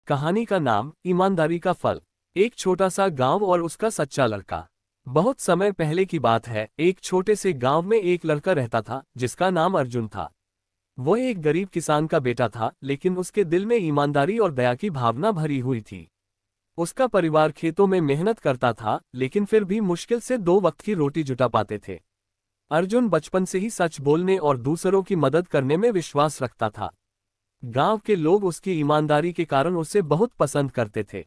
कहानी का नाम ईमानदारी का फल। एक छोटा सा गांव और उसका सच्चा लड़का। बहुत समय पहले की बात है। एक छोटे से गांव में एक लड़का रहता था जिसका नाम अर्जुन था। वो एक गरीब किसान का बेटा था, लेकिन उसके दिल में ईमानदारी और दया की भावना भरी हुई थी। उसका परिवार खेतों में मेहनत करता था, लेकिन फिर भी मुश्किल से 2 वक्त की रोटी जुटा पाते थे। अर्जुन बचपन से ही सच बोलने और दूसरों की मदद करने में विश्वास रखता था। गांव के लोग उसकी ईमानदारी के कारण उसे बहुत पसंद करते थे।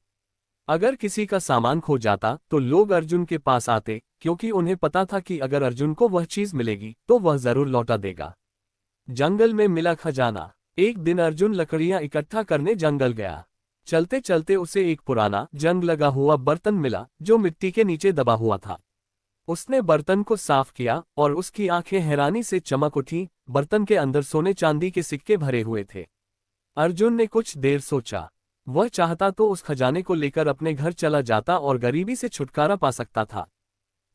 अगर किसी का सामान खो जाता तो लोग अर्जुन के पास आते, क्योंकि उन्हें पता था कि अगर अर्जुन को वह चीज मिलेगी तो वह जरूर लौटा देगा। जंगल में मिला खजाना। एक दिन अर्जुन लकड़ियां इकट्ठा करने जंगल गया। चलते चलते उसे एक पुराना जंग लगा हुआ बर्तन मिला जो मिट्टी के नीचे दबा हुआ था। उसने बर्तन को साफ किया और उसकी आंखें हैरानी से चमक उठी। बर्तन के अंदर सोने चांदी के सिक्के भरे हुए थे। अर्जुन ने कुछ देर सोचा। वह चाहता तो उस खजाने को लेकर अपने घर चला जाता और गरीबी से छुटकारा पा सकता था,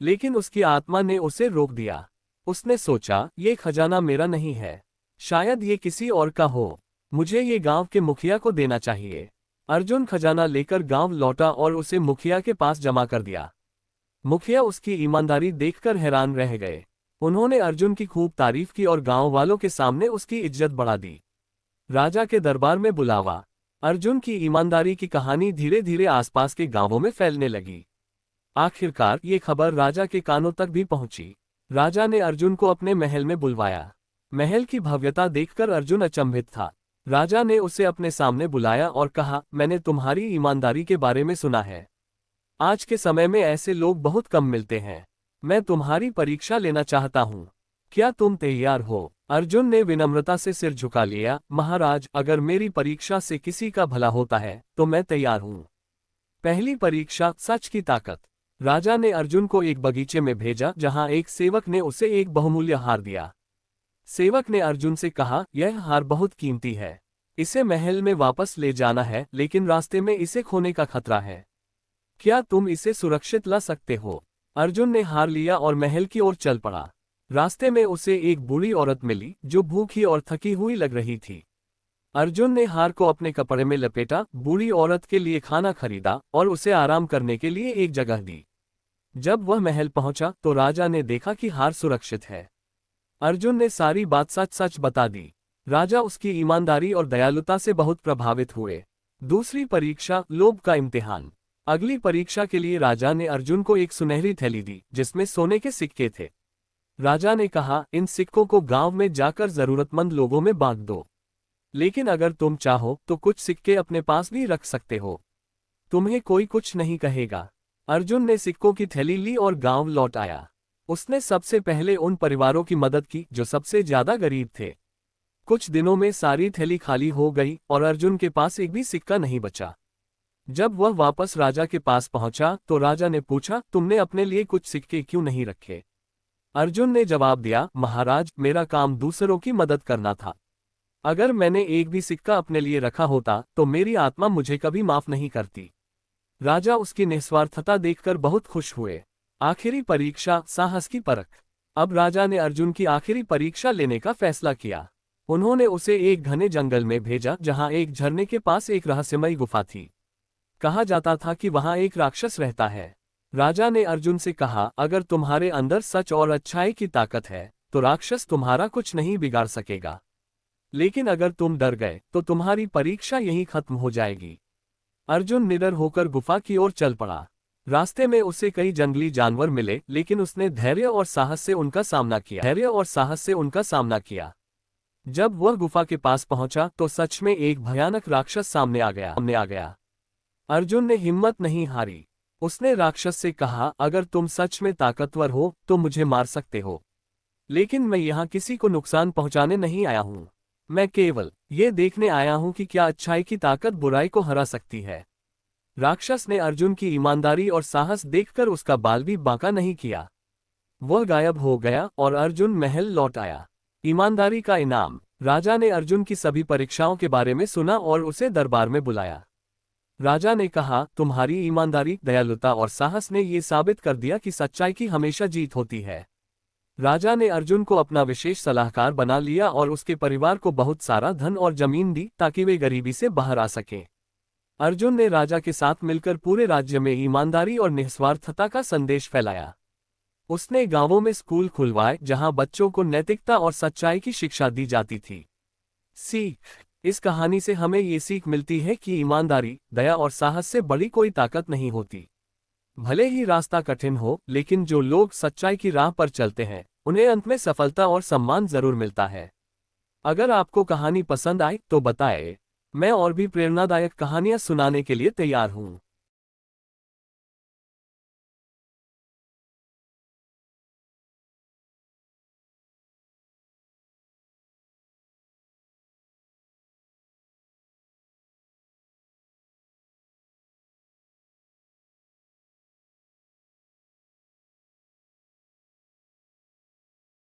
लेकिन उसकी आत्मा ने उसे रोक दिया। उसने सोचा, ये खजाना मेरा नहीं है, शायद ये किसी और का हो। मुझे ये गांव के मुखिया को देना चाहिए। अर्जुन खजाना लेकर गांव लौटा और उसे मुखिया के पास जमा कर दिया। मुखिया उसकी ईमानदारी देखकर हैरान रह गए। उन्होंने अर्जुन की खूब तारीफ की और गांव वालों के सामने उसकी इज्जत बढ़ा दी। राजा के दरबार में बुलावा। अर्जुन की ईमानदारी की कहानी धीरे धीरे आसपास के गांवों में फैलने लगी। आखिरकार ये खबर राजा के कानों तक भी पहुंची। राजा ने अर्जुन को अपने महल में बुलवाया। महल की भव्यता देखकर अर्जुन अचंभित था। राजा ने उसे अपने सामने बुलाया और कहा, मैंने तुम्हारी ईमानदारी के बारे में सुना है। आज के समय में ऐसे लोग बहुत कम मिलते हैं। मैं तुम्हारी परीक्षा लेना चाहता हूँ। क्या तुम तैयार हो? अर्जुन ने विनम्रता से सिर झुका लिया। महाराज, अगर मेरी परीक्षा से किसी का भला होता है तो मैं तैयार हूँ। पहली परीक्षा, सच की ताकत। राजा ने अर्जुन को एक बगीचे में भेजा जहाँ एक सेवक ने उसे एक बहुमूल्य हार दिया। सेवक ने अर्जुन से कहा, यह हार बहुत कीमती है। इसे महल में वापस ले जाना है, लेकिन रास्ते में इसे खोने का खतरा है। क्या तुम इसे सुरक्षित ला सकते हो? अर्जुन ने हार लिया और महल की ओर चल पड़ा। रास्ते में उसे एक बूढ़ी औरत मिली जो भूखी और थकी हुई लग रही थी। अर्जुन ने हार को अपने कपड़े में लपेटा, बूढ़ी औरत के लिए खाना खरीदा और उसे आराम करने के लिए एक जगह दी। जब वह महल पहुंचा तो राजा ने देखा कि हार सुरक्षित है। अर्जुन ने सारी बात सच सच बता दी। राजा उसकी ईमानदारी और दयालुता से बहुत प्रभावित हुए। दूसरी परीक्षा, लोभ का इम्तिहान। अगली परीक्षा के लिए राजा ने अर्जुन को एक सुनहरी थैली दी जिसमें सोने के सिक्के थे। राजा ने कहा, इन सिक्कों को गांव में जाकर जरूरतमंद लोगों में बांट दो, लेकिन अगर तुम चाहो तो कुछ सिक्के अपने पास भी रख सकते हो। तुम्हें कोई कुछ नहीं कहेगा। अर्जुन ने सिक्कों की थैली ली और गांव लौट आया। उसने सबसे पहले उन परिवारों की मदद की जो सबसे ज्यादा गरीब थे। कुछ दिनों में सारी थैली खाली हो गई और अर्जुन के पास एक भी सिक्का नहीं बचा। जब वह वापस राजा के पास पहुंचा तो राजा ने पूछा, तुमने अपने लिए कुछ सिक्के क्यों नहीं रखे? अर्जुन ने जवाब दिया, महाराज, मेरा काम दूसरों की मदद करना था। अगर मैंने एक भी सिक्का अपने लिए रखा होता तो मेरी आत्मा मुझे कभी माफ नहीं करती। राजा उसकी निस्वार्थता देखकर बहुत खुश हुए। आखिरी परीक्षा, साहस की परख। अब राजा ने अर्जुन की आखिरी परीक्षा लेने का फैसला किया। उन्होंने उसे एक घने जंगल में भेजा जहां एक झरने के पास एक रहस्यमयी गुफा थी। कहा जाता था कि वहां एक राक्षस रहता है। राजा ने अर्जुन से कहा, अगर तुम्हारे अंदर सच और अच्छाई की ताकत है तो राक्षस तुम्हारा कुछ नहीं बिगाड़ सकेगा, लेकिन अगर तुम डर गए तो तुम्हारी परीक्षा यहीं खत्म हो जाएगी। अर्जुन निडर होकर गुफा की ओर चल पड़ा। रास्ते में उसे कई जंगली जानवर मिले, लेकिन उसने धैर्य और साहस से उनका सामना किया। जब वह गुफा के पास पहुंचा तो सच में एक भयानक राक्षस सामने आ गया। अर्जुन ने हिम्मत नहीं हारी। उसने राक्षस से कहा, अगर तुम सच में ताकतवर हो तो मुझे मार सकते हो, लेकिन मैं यहाँ किसी को नुकसान पहुंचाने नहीं आया हूँ। मैं केवल ये देखने आया हूँ कि क्या अच्छाई की ताकत बुराई को हरा सकती है। राक्षस ने अर्जुन की ईमानदारी और साहस देखकर उसका बाल भी बांका नहीं किया। वह गायब हो गया और अर्जुन महल लौट आया। ईमानदारी का इनाम। राजा ने अर्जुन की सभी परीक्षाओं के बारे में सुना और उसे दरबार में बुलाया। राजा ने कहा, तुम्हारी ईमानदारी, दयालुता और साहस ने ये साबित कर दिया कि सच्चाई की हमेशा जीत होती है। राजा ने अर्जुन को अपना विशेष सलाहकार बना लिया और उसके परिवार को बहुत सारा धन और जमीन दी ताकि वे गरीबी से बाहर आ सकें। अर्जुन ने राजा के साथ मिलकर पूरे राज्य में ईमानदारी और निस्वार्थता का संदेश फैलाया। उसने गांवों में स्कूल खुलवाए जहां बच्चों को नैतिकता और सच्चाई की शिक्षा दी जाती थी। सीख। इस कहानी से हमें ये सीख मिलती है कि ईमानदारी, दया और साहस से बड़ी कोई ताकत नहीं होती। भले ही रास्ता कठिन हो, लेकिन जो लोग सच्चाई की राह पर चलते हैं उन्हें अंत में सफलता और सम्मान जरूर मिलता है। अगर आपको कहानी पसंद आई तो बताएं। मैं और भी प्रेरणादायक कहानियां सुनाने के लिए तैयार हूं।